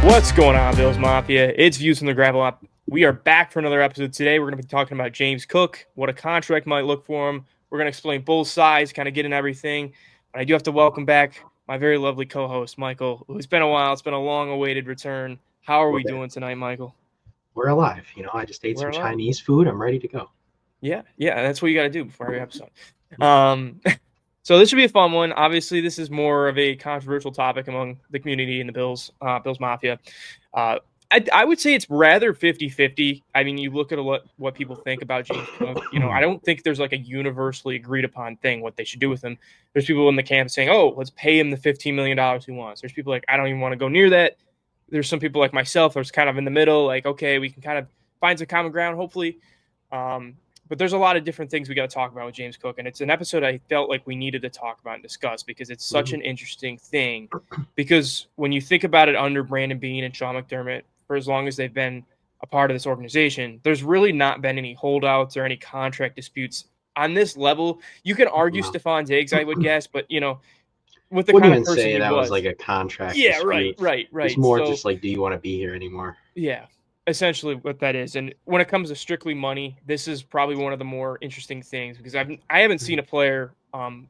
What's going on, Bills Mafia? It's Views from the Gravel Up. We are back for another episode today. We're going to be talking about James Cook, what a contract might look for him. We're going to explain both sides, kind of get in everything. But I do have to welcome back my very lovely co-host, Michael. It's been a while. It's been a long-awaited return. How are We're we back. doing tonight, Michael? We're alive. I just ate We're some alive. Chinese food. I'm ready to go. Yeah, that's what you got to do before every episode. Um, so this should be a fun one. Obviously, this is more of a controversial topic among the community and the Bills Mafia. Uh, I would say it's rather 50-50. I mean, you look at what people think about James Cook. I don't think there's like a universally agreed upon thing what they should do with him. There's people in the camp saying, "Oh, let's pay him the $15 million he wants." There's people like, "I don't even want to go near that." There's some people like myself who's kind of in the middle, like, okay, we can kind of find some common ground, hopefully. Um, but there's a lot of different things we got to talk about with James Cook, and it's an episode I felt like we needed to talk about and discuss because it's such Mhm. an interesting thing. Because when you think about it under Brandon Beane and Sean McDermott, for as long as they've been a part of this organization, there's really not been any holdouts or any contract disputes on this level. You can argue No. Stephon Diggs, I would guess, but with the Wouldn't kind of even person say he that was like was, a contract yeah, right, dispute. right, It's right. more So just like, do you want to be here anymore? yeah, essentially what that is. And when it comes to strictly money, this is probably one of the more interesting things because I haven't seen Mhm. a player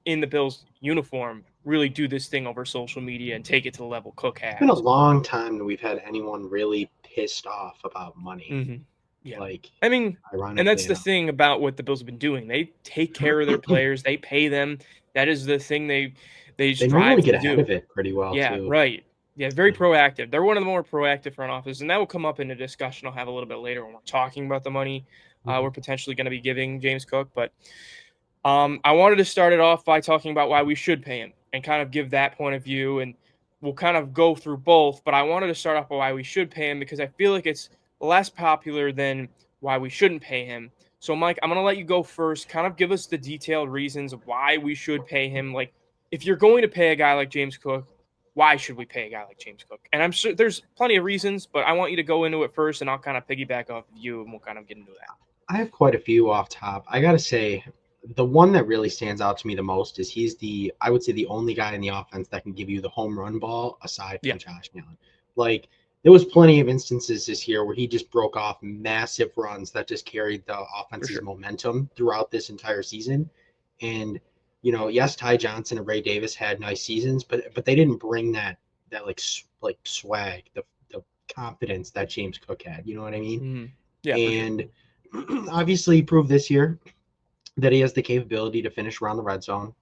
in the Bills uniform really do this thing over social media and take it to the level Cook It's been a has. long time that we've had anyone really pissed off about money. Hmm. Yeah, Like, I mean, and ironically that's the enough. thing about what the Bills have been doing. They take care of their players. They pay them. That is the thing they They normally strive get to ahead of do. it pretty well Yeah, too. right. Yeah, very Mhm. proactive. They're one of the more proactive front offices, and that will come up in a discussion I'll have a little bit later when we're talking about the money Mhm. we're potentially going to be giving James Cook. But I wanted to start it off by talking about why we should pay him and kind of give that point of view, and we'll kind of go through both. But I wanted to start off by why we should pay him because I feel like it's less popular than why we shouldn't pay him. So, Mike, I'm going to let you go first. Kind of give us the detailed reasons of why we should pay him. Like, if you're going to pay a guy like James Cook, why should we pay a guy like James Cook? And I'm sure there's plenty of reasons, but I want you to go into it first, and I'll kind of piggyback off of you, and we'll kind of get into that. I have quite a few off top. I gotta say, the one that really stands out to me the most is I would say, the only guy in the offense that can give you the home run ball aside Yeah, from Josh Allen. Like, there was plenty of instances this year where he just broke off massive runs that just carried the for offense's sure. momentum throughout this entire season. And yes, Ty Johnson and Ray Davis had nice seasons, but they didn't bring that like swag, the confidence that James Cook had. You know what I mean? Mhm. Yeah, for sure. And obviously he proved this year that he has the capability to finish around the red zone.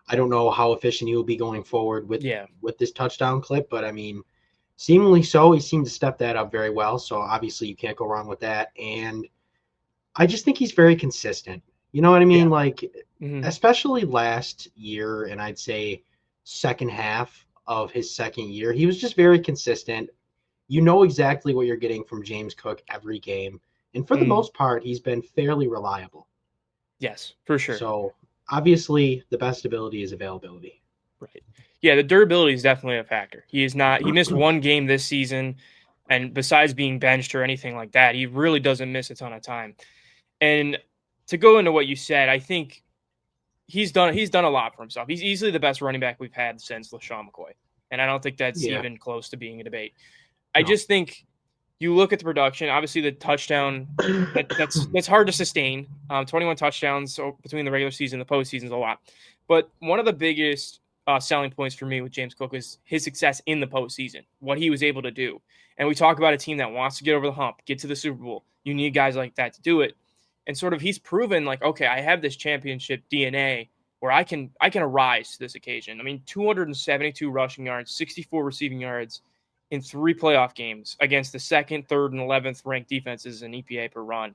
I don't know how efficient he will be going forward with Yeah. this touchdown clip, but I mean, seemingly so. He seemed to step that up very well. So obviously you can't go wrong with that. And I just think he's very consistent. You know what I Yeah. mean? Like, Mhm. especially last year, and I'd say second half of his second year, he was just very consistent. You know exactly what you're getting from James Cook every game. And for the Mhm. most part, he's been fairly reliable. Yes, for sure. So obviously, the best ability is availability. Right. Yeah, the durability is definitely a factor. He missed one game this season, and besides being benched or anything like that, he really doesn't miss a ton of time. And to go into what you said, I think he's done a lot for himself. He's easily the best running back we've had since LaShawn McCoy. And I don't think that's Yeah, even close to being a debate. I no. just think you look at the production, obviously the touchdown that's hard to sustain. 21 touchdowns between the regular season and the postseason is a lot. But one of the biggest selling points for me with James Cook is his success in the postseason, what he was able to do. And we talk about a team that wants to get over the hump, get to the Super Bowl. You need guys like that to do it. And sort of he's proven like, okay, I have this championship DNA where I can arise to this occasion. I mean, 272 rushing yards, 64 receiving yards in 3 playoff games against the second, third, and 11th ranked defenses in EPA per run.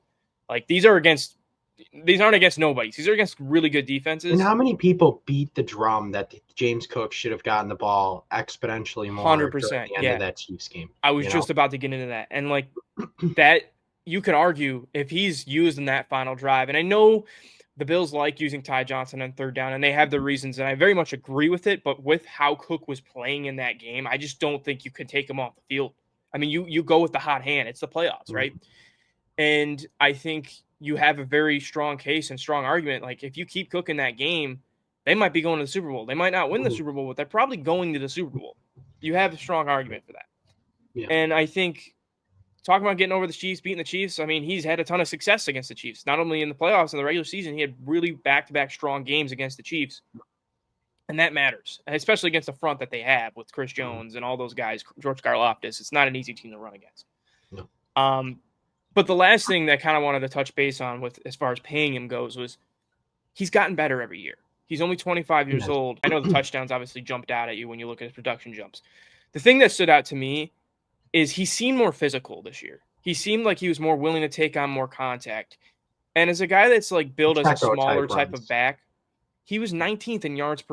Like these aren't against nobodies. These are against really good And defenses. how many people beat the drum that James Cook should have gotten the ball exponentially more during 100%. the end of Yeah. that Chiefs game? I was You know? just about to get into that. And like that, you could argue if he's used in that final drive. And I know the Bills like using Ty Johnson on third down, and they have the reasons, and I very much agree with it. But with how Cook was playing in that game, I just don't think you could take him off the field. I mean, you go with the hot hand. It's the playoffs, right? Mhm. And I think you have a very strong case and strong argument. Like if you keep cooking that game, they might be going to the Super Bowl. They might not win the Mhm. Super Bowl, but they're probably going to the Super Bowl. You have a strong argument for that. Yeah. And I think talking about getting over the Chiefs, beating the Chiefs, I mean, he's had a ton of success against the Chiefs, not only in the playoffs and the regular season. He had really back-to-back strong games against the Chiefs. And that matters, especially against the front that they have with Chris Mhm. Jones and all those guys, George Karlaftis. It's not an easy team to run against. No. But the last thing that I kind of wanted to touch base on with as far as paying him goes was he's gotten better every year. He's only 25 years Yes. old. I know the touchdowns obviously jumped out at you when you look at his production jumps. The thing that stood out to me is he seemed more physical this year. He seemed like he was more willing to take on more contact. And as a guy that's like billed as a Checo smaller type type of runs. back, he was 19th in yards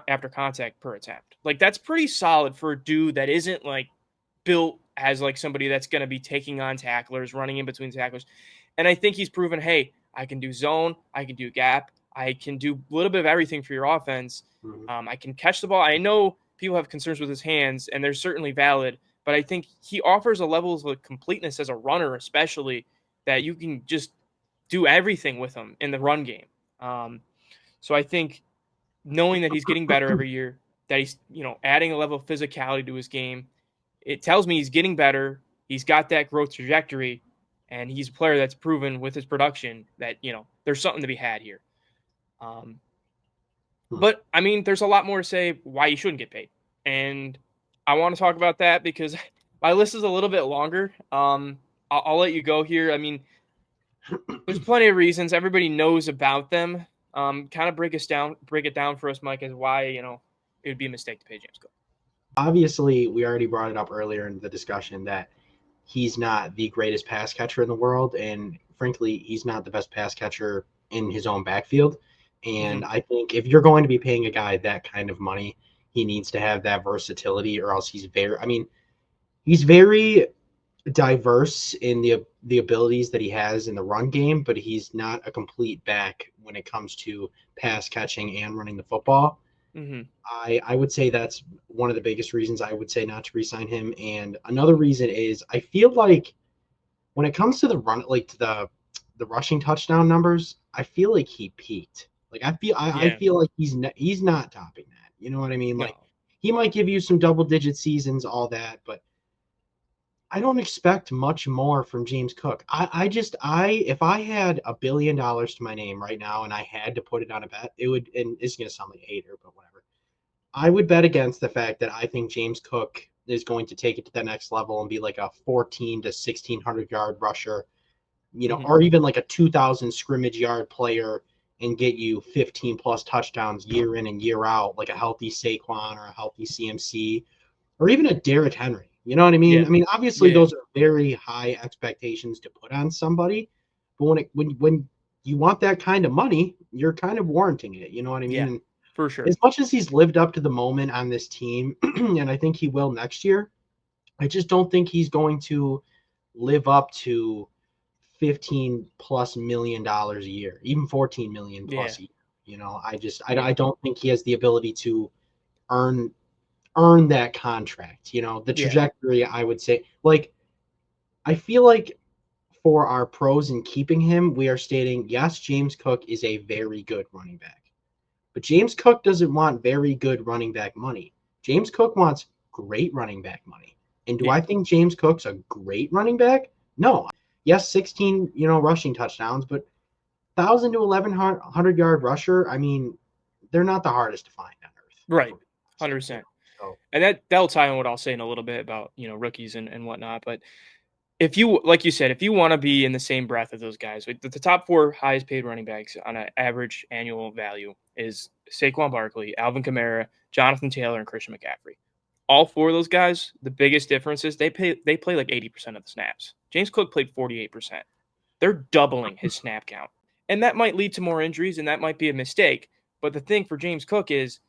after contact per attempt. Like that's pretty solid for a dude that isn't like built as like somebody that's going to be taking on tacklers, running in between tacklers. And I think he's proven, hey, I can do zone, I can do gap, I can do a little bit of everything for your offense. Mhm. I can catch the ball. I know people have concerns with his hands, and they're certainly valid, but I think he offers a level of completeness as a runner, especially that you can just do everything with him in the run game. So I think knowing that he's getting better every year, that he's adding a level of physicality to his game, it tells me he's getting better. He's got that growth trajectory, and he's a player that's proven with his production that there's something to be had here. Um, Hmm. but I mean, there's a lot more to say why he shouldn't get paid, and I want to talk about that because my list is a little bit longer. I'll let you go here. I mean, there's plenty of reasons. Everybody knows about them. Kind of break it down for us, Mike, as why it would be a mistake to pay James Cook. Obviously, we already brought it up earlier in the discussion that he's not the greatest pass catcher in the world, and frankly, he's not the best pass catcher in his own backfield. Mm-hmm. And I think if you're going to be paying a guy that kind of money, he needs to have that versatility, or else he's very diverse in the abilities that he has in the run game, but he's not a complete back when it comes to pass catching and running the football. Mm-hmm. I would say that's one of the biggest reasons I would say not to re-sign him. And another reason is I feel like when it comes to the run, like to the rushing touchdown numbers, I feel like he peaked. Like I Yeah. feel like he's not topping that. You know what I mean? Like No. he might give you some double digit seasons, all that, but I don't expect much more from James Cook. I if I had $1 billion to my name right now and I had to put it on a bet, it would, and it's gonna sound like a hater, but whatever. I would bet against the fact that I think James Cook is going to take it to the next level and be like a 14 to 1600 yard rusher, Mm-hmm. or even like a 2000 scrimmage yard player and get you 15 plus touchdowns year in and year out, like a healthy Saquon or a healthy CMC or even a Derrick Henry. You know what I mean? Yeah. I mean, obviously Yeah. those are very high expectations to put on somebody, but when you want that kind of money, you're kind of warranting it. You know what I mean? Yeah. And For sure. as much as he's lived up to the moment on this team, and I think he will next year, I just don't think he's going to live up to 15 plus $1 million a year, even 14 million Yeah. plus a year. I Yeah. don't think he has the ability to earn earn that contract. The Yeah. trajectory, I would say, like I feel like for our pros in keeping him, we are stating yes, James Cook is a very good running back. But James Cook doesn't want very good running back money. James Cook wants great running back money. And do Yeah. I think James Cook's a great running back? No. Yes, 16, rushing touchdowns, but 1,000 to 1,100 yard rusher, I mean, they're not the hardest to find on earth, if Right. we're one Hundred honest, percent. So, And that'll tie in what I'll say in a little bit about rookies and whatnot. But if you, like you said, if you want to be in the same breath as those guys, the top four highest paid running backs on an average annual value is Saquon Barkley, Alvin Kamara, Jonathan Taylor, and Christian McCaffrey. All four of those guys, the biggest difference is they play like 80% of the snaps. James Cook played 48%. They're doubling his snap count. And that might lead to more injuries and that might be a mistake. But the thing for James Cook is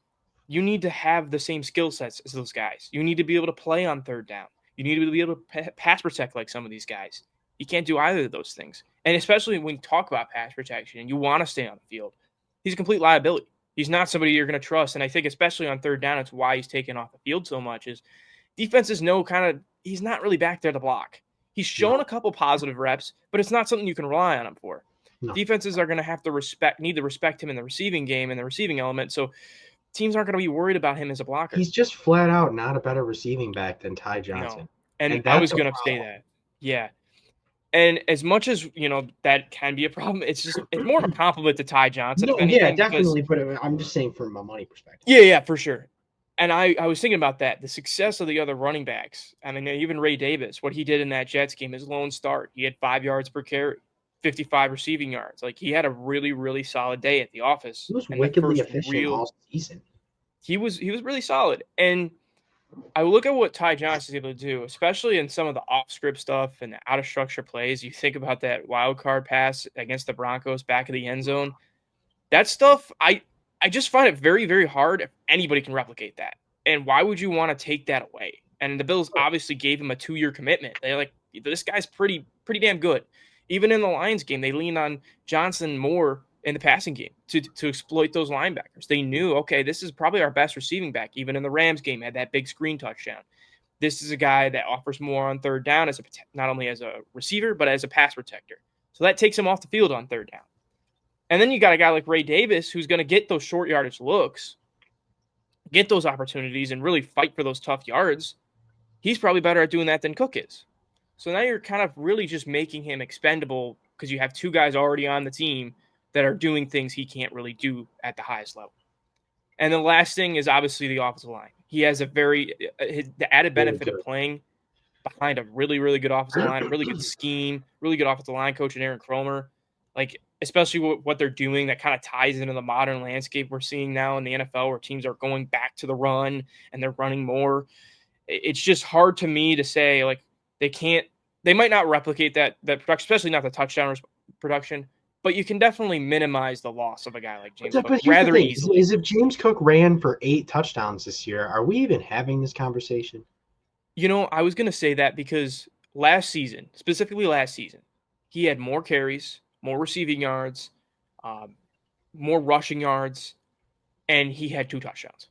you need to have the same skill sets as those guys. You need to be able to play on third down. You need to be able to pass protect like some of these guys. He can't do either of those things. And especially when you talk about pass protection and you want to stay on the field, he's a complete liability. He's not somebody you're going to trust. And I think especially on third down, it's why he's taken off the field so much is defenses know he's not really back there to block. He's shown no, a couple positive reps, but it's not something you can rely on him for. no. Defenses are going to have to need to respect him in the receiving game and the receiving element. So teams aren't going to be worried about him as a blocker. He's just flat out not a better receiving back than Ty No. Johnson. And And I that's was a gonna say problem. that. Yeah. And as much as, that can be a problem, it's more of a compliment to Ty Johnson, if No, yeah, anything, because definitely. But I'm just saying from a money perspective. yeah, for sure. And I was thinking about that, the success of the other running backs. I mean, even Ray Davis, what he did in that Jets game, his lone start, he had 5 yards per carry, 55 receiving yards. Like, he had a really, really solid day at the office, He was and the wickedly first efficient real all season. he was really solid. And I look at what Ty Johnson's able to do, especially in some of the off script stuff and the out of structure plays. You think about that wild card pass against the Broncos back of the end zone. That stuff, I just find it very, very hard if anybody can replicate that. And why would you want to take that away? And the Bills obviously gave him a 2-year commitment. They're like, this guy's pretty damn good. Even in the Lions game, they leaned on Johnson more in the passing game to exploit those linebackers. They knew, okay, this is probably our best receiving back. Even in the Rams game, had that big screen touchdown. This is a guy that offers more on third down as not only as a receiver but as a pass protector. So that takes him off the field on third down. And then you got a guy like Ray Davis who's going to get those short yardage looks, get those opportunities, and really fight for those tough yards. He's probably better at doing that than Cook is. So now you're kind of really just making him expendable because you have two guys already on the team that are doing things he can't really do at the highest level. And the last thing is obviously the offensive line. He has the added Really benefit of good. playing behind a really, really good offensive line, a really good scheme, really good offensive line coach in Aaron Kromer. Like, especially what they're doing that kind of ties into the modern landscape we're seeing now in the NFL where teams are going back to the run and they're running more. It's just hard to me to say, like, they might not replicate that production, especially not the touchdown production, but you can definitely minimize the loss of a guy like James Cook But here's the rather thing: easily. is if James Cook ran for 8 touchdowns this year, are we even having this conversation? I was going to say that because specifically last season, he had more carries, more receiving yards, um, more rushing yards, and he had 2 touchdowns.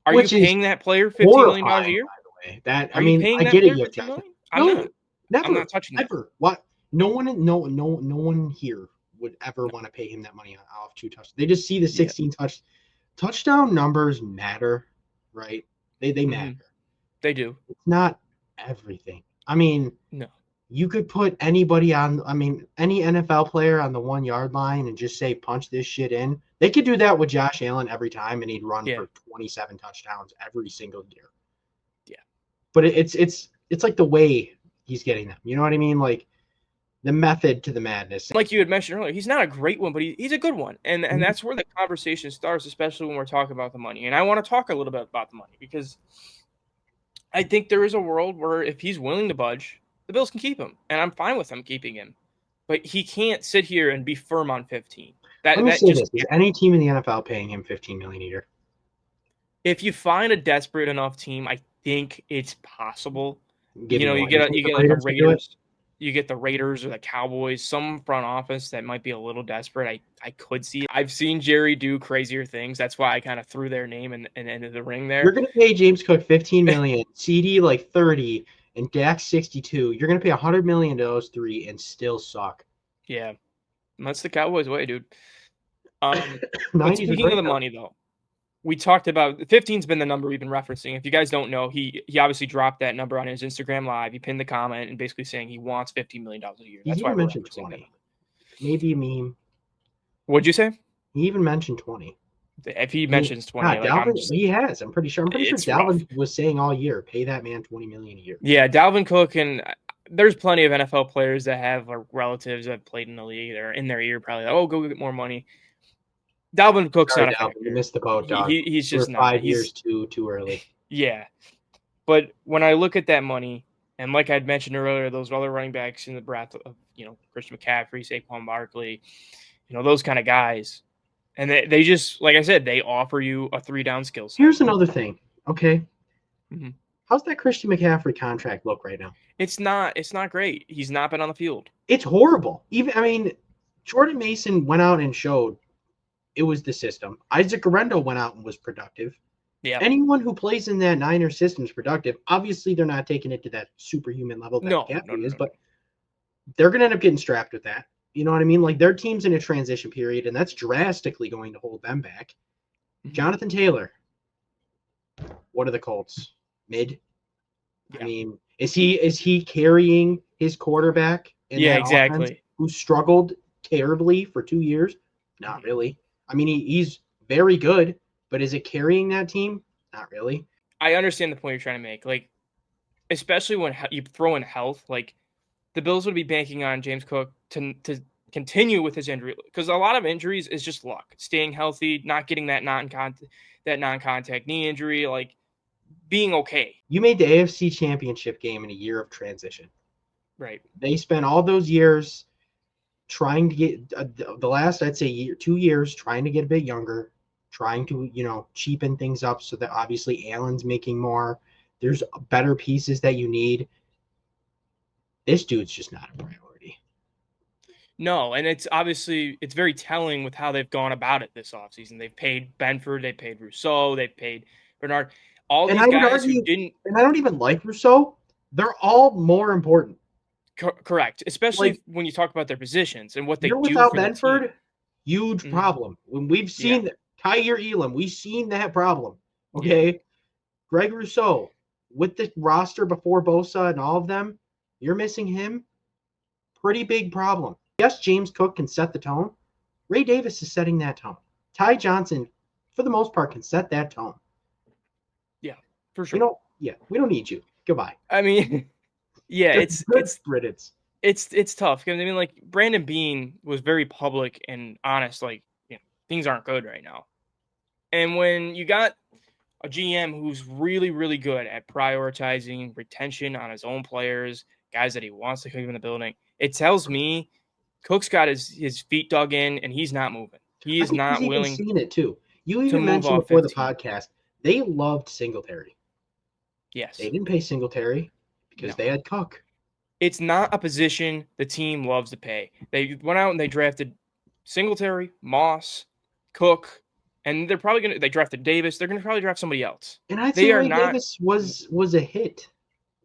Are you Which is paying that player $15 million a horrifying, year? by the way. That I Are you mean, paying I that get it. player You have 15 Johnson. million? I'm No, not. I'm not never, touching that. ever. What? No one here would ever No. want to pay him that money off 2 touchdowns. They just see the Yeah. 16 touchdown numbers matter, right? They Hmm. matter. They do. It's not everything. I mean, No. you could put anybody on, I mean, any NFL player on the 1 yard line and just say, punch this shit in. They could do that with Josh Allen every time, and he'd run Yeah. for 27 touchdowns every single year. Yeah. But it's like the way he's getting them. You know what I mean? Like the method to the madness. Like you had mentioned earlier, he's not a great one, but he's a good one. And that's where the conversation starts, especially when we're talking about the money. And I want to talk a little bit about the money because I think there is a world where if he's willing to budge, the Bills can keep him, and I'm fine with them keeping him. But he can't sit here and be firm on 15. Let That me that say just this: is any team in the NFL paying him 15 million a year? if you find a desperate enough team, I think it's possible. Give me You one. You get think the like a Raiders could do it? Raiders, you get the Raiders or the Cowboys, some front office that might be a little desperate. I could see it. I've seen Jerry do crazier things. That's why I kind of threw their name into the ring You're there. going to pay James Cook 15 million, CD like 30, and Dak 62. You're going to pay 100 million to those three and still suck. Yeah, that's the Cowboys way, dude. But 90's a speaking of great the number. money, though, we talked about 15's been the number we've been referencing. If you guys don't know, he obviously dropped that number on his Instagram live. He pinned the comment and basically saying he wants $15 million a year. He's That's why even we're mentioned referencing that 20. number. Maybe a meme. What'd you say? He even mentioned 20. If he I mean, mentions 20, God, like I'm Dalvin, just he has. I'm pretty sure. it's rough. Dalvin was saying all year, pay that man 20 million a year. Yeah, Dalvin Cook and there's plenty of NFL players that have relatives that played in the league. They're in their ear probably like, oh, go get more money. Dalvin Cook's Sorry, not a Dalvin, you factor. missed the boat, dog. He's We're just not. 5 years too early. Yeah. But when I look at that money, and like I'd mentioned earlier, those other running backs in the breath of Christian McCaffrey, Saquon Barkley, those kind of guys, and they just like I said, they offer you a 3-down skill set. Here's another thing. Okay. Mm-hmm. How's that Christian McCaffrey contract look right now? It's not great. He's not been on the field. It's horrible. Jordan Mason went out and showed it was the system. Isaac Guerrero went out and was productive. Yeah. Anyone who plays in that Niner system is productive. Obviously, they're not taking it to that superhuman level that McCaffrey is, but they're going to end up getting strapped with that. You know what I mean? Like their team's in a transition period, and that's drastically going to hold them back. Mm-hmm. Jonathan Taylor. What are the Colts? Mid? Yeah. I mean, Is he carrying his quarterback in Yeah, that offense exactly. who struggled terribly for 2 years? Not really. I mean, he's very good, but is it carrying that team? Not really. I understand the point you're trying to make. Like, especially when you throw in health, like the Bills would be banking on James Cook to continue with his injury because a lot of injuries is just luck, staying healthy, not getting that non-contact knee injury, like being okay. You made the AFC Championship game in a year of transition. Right. They spent all those years trying to get the last, I'd say, 2 years trying to get a bit younger, trying to cheapen things up so that obviously Allen's making more. There's better pieces that you need. This dude's just not a priority. No, and it's very telling with how they've gone about it this offseason. They've paid Benford, they paid Rousseau, they've paid Bernard. All And these I would guys argue, who didn't. and I don't even like Rousseau. They're all more important. Correct, especially Like, when you talk about their positions and what they you're do without for the team. Benford, huge Mhm. problem. When we've Yeah, seen Tyre Elam, we've seen that problem. yeah. Okay. Greg Rousseau, with the roster before Bosa and all of them, you're missing him. Pretty big problem. Yes, James Cook can set the tone. Ray Davis is setting that tone. Ty Johnson, for the most part, can set that tone. Yeah, for sure. We don't need you. Goodbye. I mean, yeah, Good riddance. it's tough. I mean, like Brandon Beane was very public and honest. Like, things aren't good right now. And when you got a GM who's really, really good at prioritizing retention on his own players, guys that he wants to keep in the building, it tells me Cook's got his feet dug in and he's not moving. He I is think he's not even willing seen it too. You to even move mentioned off before the 15. podcast, they loved Singletary. Yes. They didn't pay Singletary because No. they had Cook. It's not a position the team loves to pay. They went out and they drafted Singletary, Moss, Cook, and they drafted Davis. They're gonna probably draft somebody else. And I'd say They are Ray not. Davis was a hit.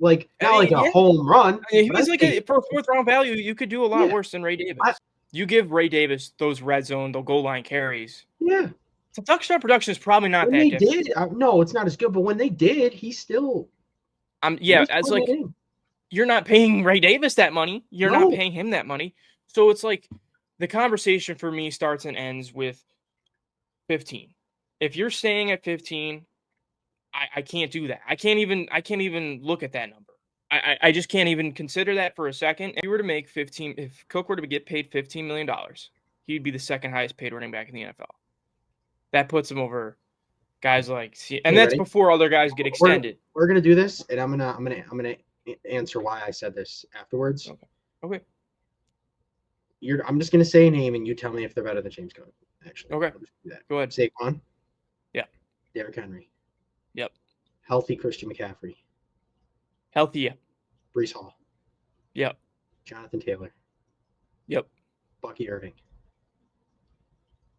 Like, I not like mean, a yeah. home run, I mean, but he's I'd like say, for a fourth round value, you could do a lot yeah, worse than Ray I, Davis. You give Ray Davis those red zone, the goal line carries. yeah. The touchdown production is probably not When that they different. did, no, it's not as good. But when they did, he Yeah, was as putting it like in. you're not paying Ray Davis that money. You're not No, paying him that money. So it's like the conversation for me starts and ends with 15. If you're staying at 15, I can't do that. I can't even look at that number. I just can't even consider that for a second. If Cook were to get paid $15 million, he'd be the second highest paid running back in the NFL. That puts him over guys like, and okay, that's ready? before other guys get We're extended. we're gonna do this, and I'm gonna answer why I said this afterwards. Okay. Okay. I'm just gonna say a name, and you tell me if they're better than James Cook. Actually, Okay. I'll just do that. Go ahead. Saquon. Yeah. Derrick Henry. Yep. Healthy Christian McCaffrey. Healthy. Yeah. Brees Hall. Yep. Jonathan Taylor. Yep. Bucky Irving.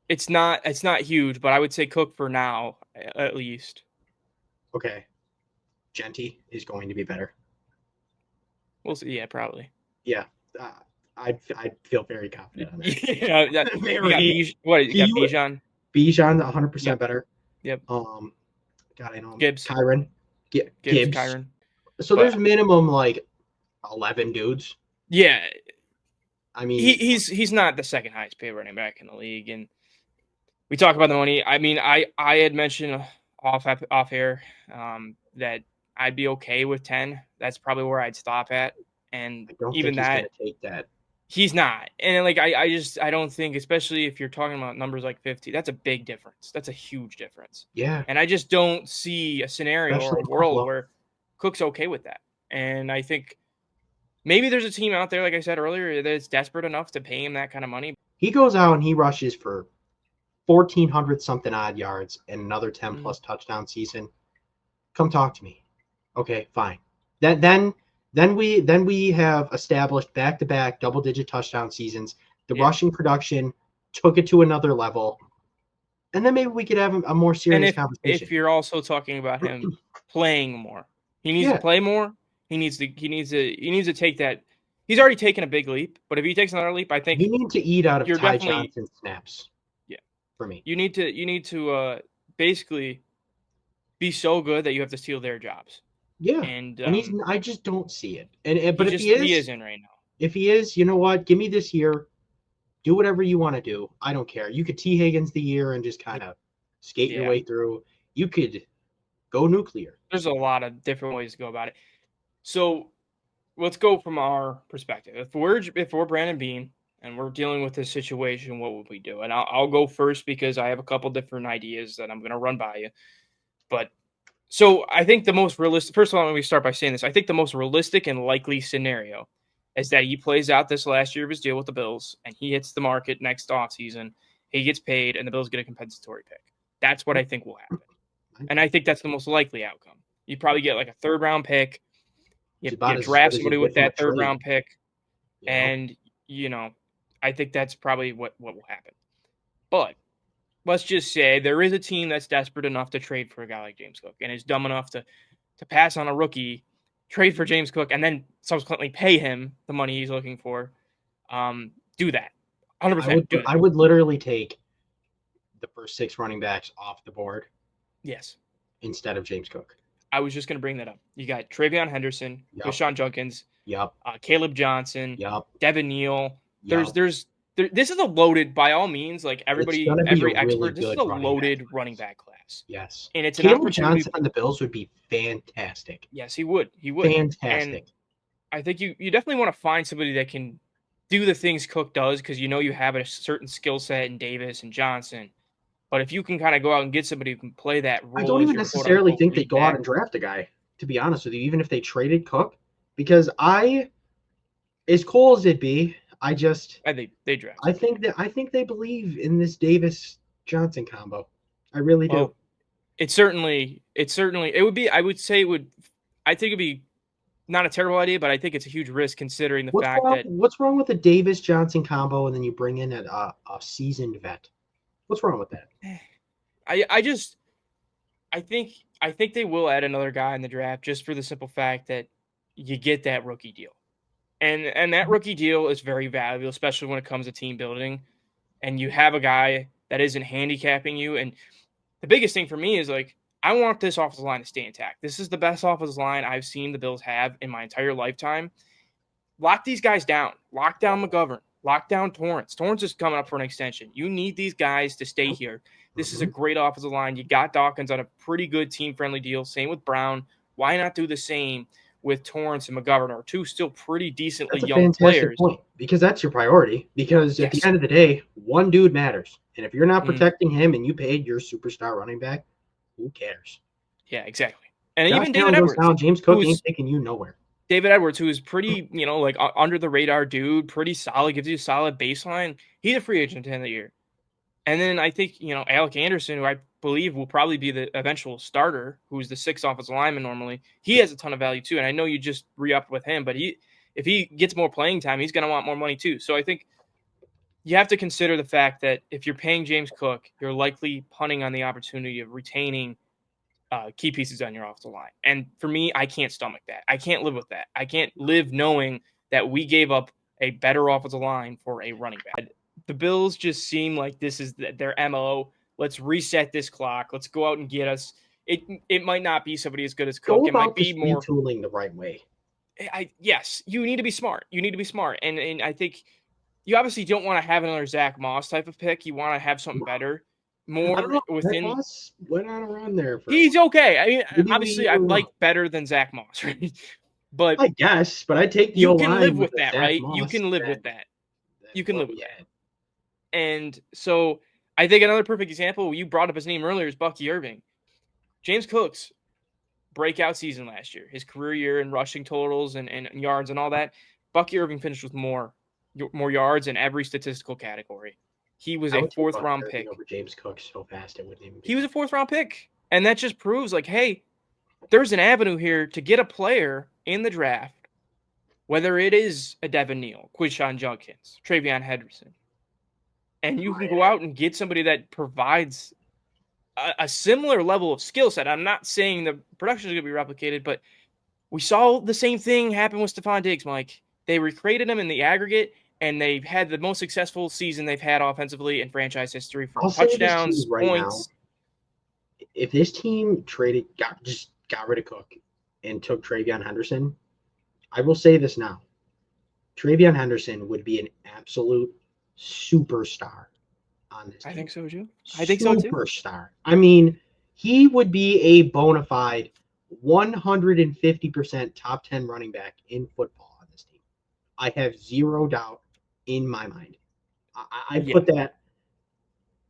It's not huge, but I would say Cook for now, at least. Okay. Genty is going to be better. We'll see. Yeah, probably. Yeah. I'd feel very confident on that. Yeah, you got Bijan? Bijan 100% Yep. better. Yep. God, I know him. Gibbs. Kyron. Gibbs. Kyron. So there's minimum like 11 dudes. Yeah. I mean, he's not the second highest paid running back in the league, and we talk about the money. I mean, I had mentioned off air that I'd be okay with 10. That's probably where I'd stop at, and I don't even think he's that going to take that. he's not. And like I don't think, especially if you're talking about numbers like 50, that's a big difference. That's a huge difference. Yeah. And I just don't see a scenario or a world where Cook's okay with that. And I think maybe there's a team out there, like I said earlier, that's desperate enough to pay him that kind of money. He goes out and he rushes for 1,400 something odd yards and another 10 plus touchdown season. Come talk to me. Okay, fine. Then we have established back-to-back double-digit touchdown seasons. The rushing production took it to another level. And then maybe we could have a more serious conversation. If you're also talking about him playing more, he needs to play more. He needs to take that. He's already taken a big leap, but if he takes another leap, I think you need to eat out of Ty Johnson snaps. Yeah, for me, you need to basically be so good that you have to steal their jobs. Yeah, And and I just don't see it. And but he isn't right now. if he is, you know what? Give me this year. Do whatever you want to do. I don't care. You could T Higgins the year and just kind of skate your Yeah, way through. You could go nuclear. there's a lot of different ways to go about it. So let's go from our perspective. If we're Brandon Bean and we're dealing with this situation, what would we do? And I'll go first because I have a couple different ideas that I'm going to run by you. But so I think the most realistic. First of all, let me start by saying this. I think the most realistic and likely scenario is that he plays out this last year of his deal with the Bills and he hits the market next offseason. He gets paid and the Bills get a compensatory pick. That's what I think will happen. And I think that's the most likely outcome. You probably get like a third round pick. It's You about as draft good as you somebody get with from a that third trade. round pick, You know, and I think that's probably what will happen. But let's just say there is a team that's desperate enough to trade for a guy like James Cook and is dumb enough to pass on a rookie, trade for James Cook, and then subsequently pay him the money he's looking for. Do that. 100% do that. I would literally take the first 6 running backs off the board Yes. instead of James Cook. I was just going to bring that up. You got Travion Henderson, Yep. Quishon Junkins, Yep. Caleb Johnson, Yep. Devin Neal. Yep. This is a loaded, by all means, like every really expert, this is a running back loaded class. running back class. Yes. And it's an Caleb opportunity. Johnson on the Bills would be fantastic. Yes, he would. He would. Fantastic. And I think you definitely want to find somebody that can do the things Cook does because you know you have a certain skill set in Davis and Johnson. But if you can kind of go out and get somebody who can play that role, I don't as even your necessarily think lead they'd go out back, and draft a guy, to be honest with you, even if they traded Cook, because as cool as it'd be, I think they draft. I think they believe in this Davis Johnson combo. I really do. Well, it would be. I would say it would. I think it'd be not a terrible idea, but I think it's a huge risk considering the fact that what's wrong with the Davis Johnson combo, and then you bring in a seasoned vet? What's wrong with that? I think they will add another guy in the draft just for the simple fact that you get that rookie deal. And that rookie deal is very valuable, especially when it comes to team building. And you have a guy that isn't handicapping you. And the biggest thing for me is like, I want this offensive line to stay intact. This is the best offensive line I've seen the Bills have in my entire lifetime. Lock these guys down. Lock down McGovern. Lock down Torrance. Torrance is coming up for an extension. You need these guys to stay here. This is a great offensive line. You got Dawkins on a pretty good team-friendly deal. Same with Brown. Why not do the same with Torrance and McGovern, or two still pretty decently young players? Point, because that's your priority. Because at the end of the day, one dude matters. And if you're not protecting him and you paid your superstar running back, who cares? Yeah, exactly. And Josh even David Edwards. Down, James Cook ain't taking you nowhere. David Edwards, who is pretty, like under the radar dude, pretty solid, gives you a solid baseline. He's a free agent at the end of the year. And then I think, Alec Anderson, who I believe will probably be the eventual starter, who's the sixth offensive lineman normally, he has a ton of value too. And I know you just re-upped with him, but if he gets more playing time, he's going to want more money too. So I think you have to consider the fact that if you're paying James Cook, you're likely punting on the opportunity of retaining key pieces on your offensive line. And for me, I can't stomach that. I can't live with that. I can't live knowing that we gave up a better offensive line for a running back. The Bills just seem like this is their MO. Let's reset this clock. Let's go out and get us. It might not be somebody as good as Cook. It might be more retooling the right way. Yes, you need to be smart. You need to be smart. And I think you obviously don't want to have another Zach Moss type of pick. You want to have something better. More within. Zach Moss went on a run there. He's okay. I mean, obviously, I like better than Zach Moss, right? But I guess, but I take the you can live with that, right? You can live with that. You can live with that. And so I think another perfect example, you brought up his name earlier, is Bucky Irving. James Cook's breakout season last year, his career year in rushing totals and yards and all that. Bucky Irving finished with more yards in every statistical category. He was a fourth-round pick. Over James Cook so fast it wouldn't even be. He was a fourth-round pick. And that just proves, like, hey, there's an avenue here to get a player in the draft, whether it is a Devin Neal, Quishon Junkins, Travion Henderson, and you can go out and get somebody that provides a similar level of skill set. I'm not saying the production is going to be replicated, but we saw the same thing happen with Stephon Diggs, Mike. They recreated him in the aggregate, and they've had the most successful season they've had offensively in franchise history for touchdowns, points. Now, if this team got rid of Cook and took TreVeyon Henderson, I will say this now. TreVeyon Henderson would be an absolute superstar on this team. I think so too. I think so too. Superstar. I mean, he would be a bona fide 150% top 10 running back in football on this team. I have zero doubt in my mind. I put that.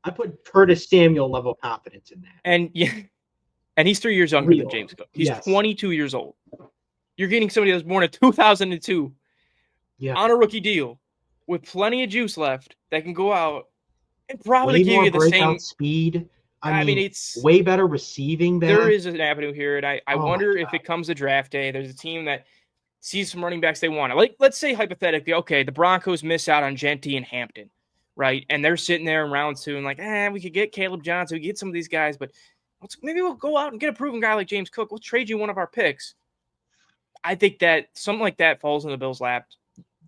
I put Curtis Samuel level confidence in that. And and he's 3 years younger than James Cook. He's 22 years old. You're getting somebody that was born in 2002 on a rookie deal with plenty of juice left that can go out and probably way give more you the breakout same speed. I mean, it's way better receiving back. There is an avenue here, and I wonder if it comes to draft day, there's a team that sees some running backs they want. Like, let's say hypothetically, okay, the Broncos miss out on Genty and Hampton, right? And they're sitting there in round 2 and like, we could get Caleb Johnson, we could get some of these guys, but maybe we'll go out and get a proven guy like James Cook. We'll trade you one of our picks. I think that something like that falls in the Bills' lap.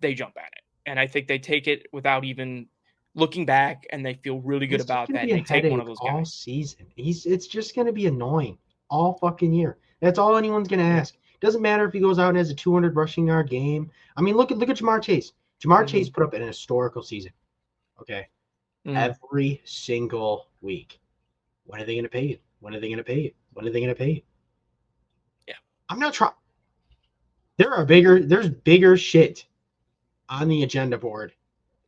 They jump at it, and I think they take it without even looking back, and they feel really good about that. They take one of those guys all season. It's just going to be annoying all fucking year. That's all anyone's going to ask. Doesn't matter if he goes out and has a 200 rushing yard game. I mean, look at Jamar Chase. Jamar Chase put up an historical season. Okay, every single week. When are they going to pay you? When are they going to pay you? When are they going to pay you? Yeah, I'm not trying. There's bigger shit on the agenda board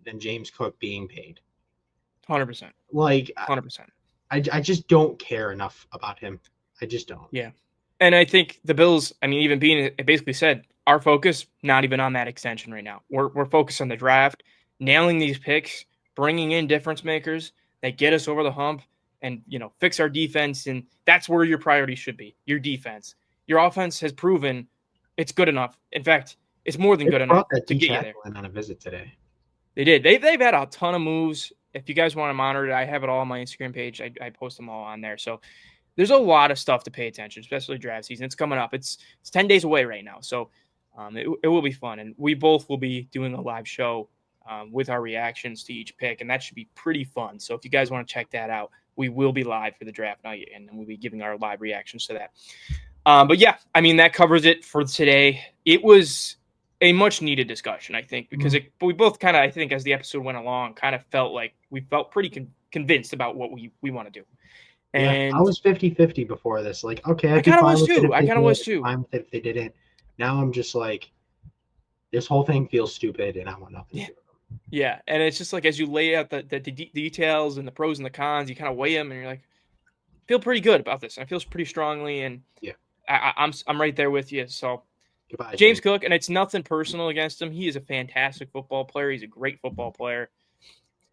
than James Cook being paid. 100%. Like 100%. I just don't care enough about him. I just don't. Yeah. And I think the Bills, I mean, even being it basically said, our focus, not even on that extension right now. We're focused on the draft, nailing these picks, bringing in difference makers that get us over the hump and, fix our defense. And that's where your priority should be, your defense. Your offense has proven it's good enough. In fact, it's more than good enough to get you there. On a visit today. They did. They've had a ton of moves. If you guys want to monitor it, I have it all on my Instagram page. I post them all on there. So there's a lot of stuff to pay attention, especially draft season. It's coming up. It's 10 days away right now. So it will be fun. And we both will be doing a live show with our reactions to each pick. And that should be pretty fun. So if you guys want to check that out, we will be live for the draft night. And we'll be giving our live reactions to that. But yeah, I mean, that covers it for today. It was a much needed discussion, I think, because we both kind of, I think, as the episode went along, kind of felt like we felt pretty convinced about what we want to do. And I was 50-50 before this. Like, okay, I kind of was too. I kind of was too. Fine with it if they didn't. Now I'm just like, this whole thing feels stupid, and I want nothing to do with them. Yeah, and it's just like as you lay out the details and the pros and the cons, you kind of weigh them, and you're like, feel pretty good about this. I feel pretty strongly, and I'm right there with you. So. Goodbye, James Cook, and it's nothing personal against him. He is a fantastic football player. He's a great football player,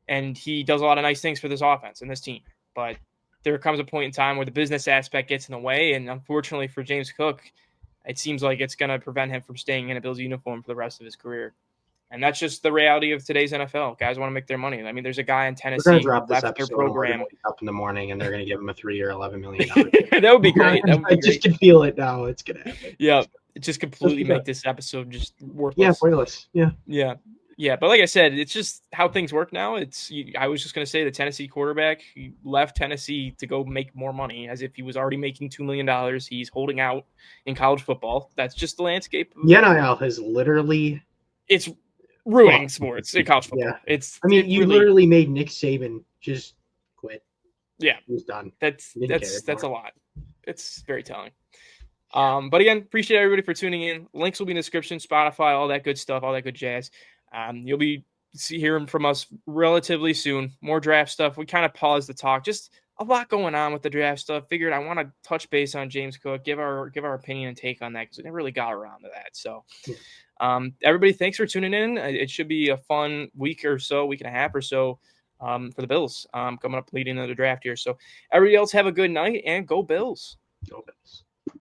and he does a lot of nice things for this offense and this team. But there comes a point in time where the business aspect gets in the way, and unfortunately for James Cook, it seems like it's going to prevent him from staying in a Bills uniform for the rest of his career. And that's just the reality of today's NFL. Guys want to make their money. I mean, there's a guy in Tennessee who left their program. Up in the morning, and they're going to give him a 3-year, $11 million. That would be great. I just can feel it now. It's going to happen. Yeah. Just completely make this episode just worthless. Yeah, pointless. Yeah. But like I said, it's just how things work now. I was just going to say the Tennessee quarterback, he left Tennessee to go make more money as if he was already making $2 million. He's holding out in college football. That's just the landscape. The NIL has literally... It's ruining sports in college football. Yeah. You literally made Nick Saban just quit. Yeah. He was done. That's a lot. It's very telling. But again, appreciate everybody for tuning in. Links will be in the description, Spotify, all that good stuff, all that good jazz. You'll be hearing from us relatively soon. More draft stuff. We kind of paused the talk. Just a lot going on with the draft stuff. Figured I want to touch base on James Cook, give our opinion and take on that because we never really got around to that. So, everybody, thanks for tuning in. It should be a fun week and a half or so for the Bills coming up leading into the draft here. So, everybody else have a good night and go Bills. Go Bills.